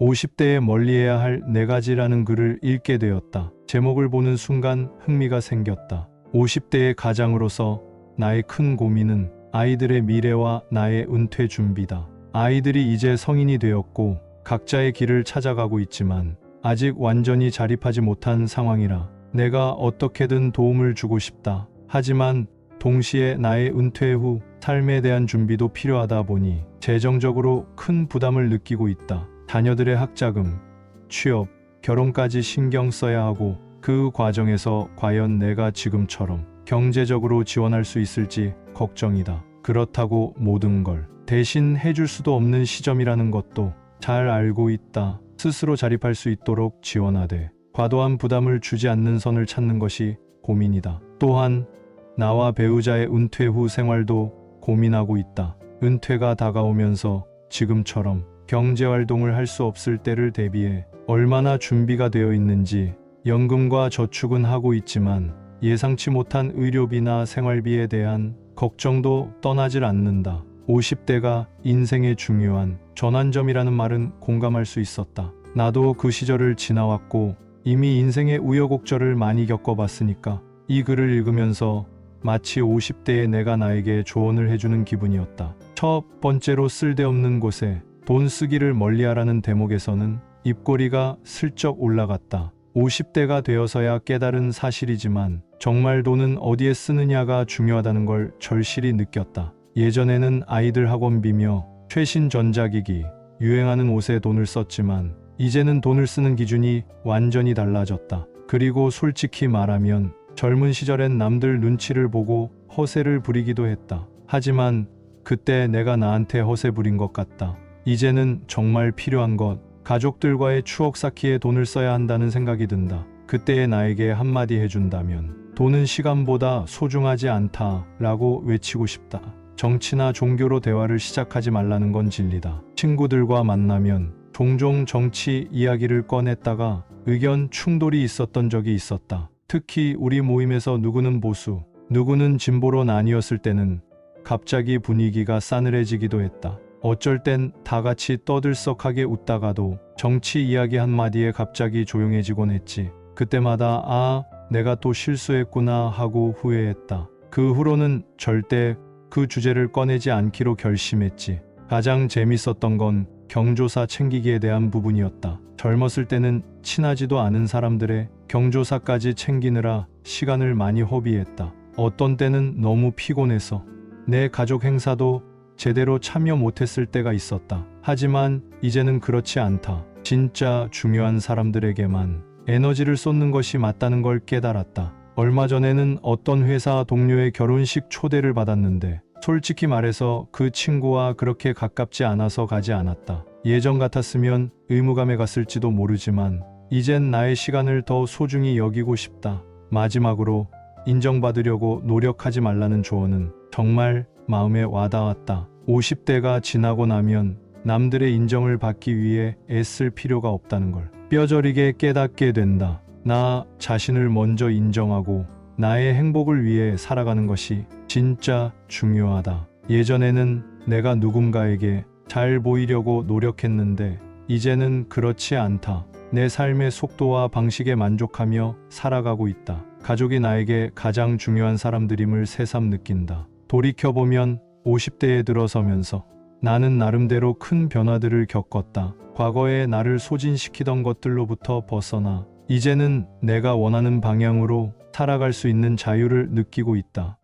50대에 멀리해야 할 네 가지라는 글을 읽게 되었다. 제목을 보는 순간 흥미가 생겼다. 50대의 가장으로서 나의 큰 고민은 아이들의 미래와 나의 은퇴 준비다. 아이들이 이제 성인이 되었고 각자의 길을 찾아가고 있지만 아직 완전히 자립하지 못한 상황이라 내가 어떻게든 도움을 주고 싶다. 하지만 동시에 나의 은퇴 후 삶에 대한 준비도 필요하다 보니 재정적으로 큰 부담을 느끼고 있다. 자녀들의 학자금, 취업, 결혼까지 신경 써야 하고 그 과정에서 과연 내가 지금처럼 경제적으로 지원할 수 있을지 걱정이다. 그렇다고 모든 걸 대신 해줄 수도 없는 시점이라는 것도 잘 알고 있다. 스스로 자립할 수 있도록 지원하되 과도한 부담을 주지 않는 선을 찾는 것이 고민이다. 또한 나와 배우자의 은퇴 후 생활도 고민하고 있다. 은퇴가 다가오면서 지금처럼 경제활동을 할 수 없을 때를 대비해 얼마나 준비가 되어 있는지 연금과 저축은 하고 있지만 예상치 못한 의료비나 생활비에 대한 걱정도 떠나질 않는다. 50대가 인생의 중요한 전환점이라는 말은 공감할 수 있었다. 나도 그 시절을 지나왔고 이미 인생의 우여곡절을 많이 겪어봤으니까 이 글을 읽으면서 마치 50대의 내가 나에게 조언을 해주는 기분이었다. 첫 번째로 쓸데없는 곳에 돈 쓰기를 멀리하라는 대목에서는 입꼬리가 슬쩍 올라갔다. 50대가 되어서야 깨달은 사실이지만 정말 돈은 어디에 쓰느냐가 중요하다는 걸 절실히 느꼈다. 예전에는 아이들 학원비며 최신 전자기기, 유행하는 옷에 돈을 썼지만 이제는 돈을 쓰는 기준이 완전히 달라졌다. 그리고 솔직히 말하면 젊은 시절엔 남들 눈치를 보고 허세를 부리기도 했다. 하지만 그때 내가 나한테 허세 부린 것 같다. 이제는 정말 필요한 것, 가족들과의 추억 쌓기에 돈을 써야 한다는 생각이 든다. 그때의 나에게 한마디 해준다면 돈은 시간보다 소중하지 않다라고 외치고 싶다. 정치나 종교로 대화를 시작하지 말라는 건 진리다. 친구들과 만나면 종종 정치 이야기를 꺼냈다가 의견 충돌이 있었던 적이 있었다. 특히 우리 모임에서 누구는 보수, 누구는 진보로 나뉘었을 때는 갑자기 분위기가 싸늘해지기도 했다. 어쩔 땐 다 같이 떠들썩하게 웃다가도 정치 이야기 한마디에 갑자기 조용해지곤 했지. 그때마다 내가 또 실수했구나 하고 후회했다. 그 후로는 절대 그 주제를 꺼내지 않기로 결심했지. 가장 재밌었던 건 경조사 챙기기에 대한 부분이었다. 젊었을 때는 친하지도 않은 사람들의 경조사까지 챙기느라 시간을 많이 허비했다. 어떤 때는 너무 피곤해서 내 가족 행사도 제대로 참여 못했을 때가 있었다. 하지만 이제는 그렇지 않다. 진짜 중요한 사람들에게만 에너지를 쏟는 것이 맞다는 걸 깨달았다. 얼마 전에는 어떤 회사 동료의 결혼식 초대를 받았는데 솔직히 말해서 그 친구와 그렇게 가깝지 않아서 가지 않았다. 예전 같았으면 의무감에 갔을지도 모르지만 이젠 나의 시간을 더 소중히 여기고 싶다. 마지막으로 인정받으려고 노력하지 말라는 조언은 정말 마음에 와닿았다. 50대가 지나고 나면 남들의 인정을 받기 위해 애쓸 필요가 없다는 걸 뼈저리게 깨닫게 된다. 나 자신을 먼저 인정하고 나의 행복을 위해 살아가는 것이 진짜 중요하다. 예전에는 내가 누군가에게 잘 보이려고 노력했는데 이제는 그렇지 않다. 내 삶의 속도와 방식에 만족하며 살아가고 있다. 가족이 나에게 가장 중요한 사람들임을 새삼 느낀다. 돌이켜보면 50대에 들어서면서 나는 나름대로 큰 변화들을 겪었다. 과거에 나를 소진시키던 것들로부터 벗어나 이제는 내가 원하는 방향으로 살아갈 수 있는 자유를 느끼고 있다.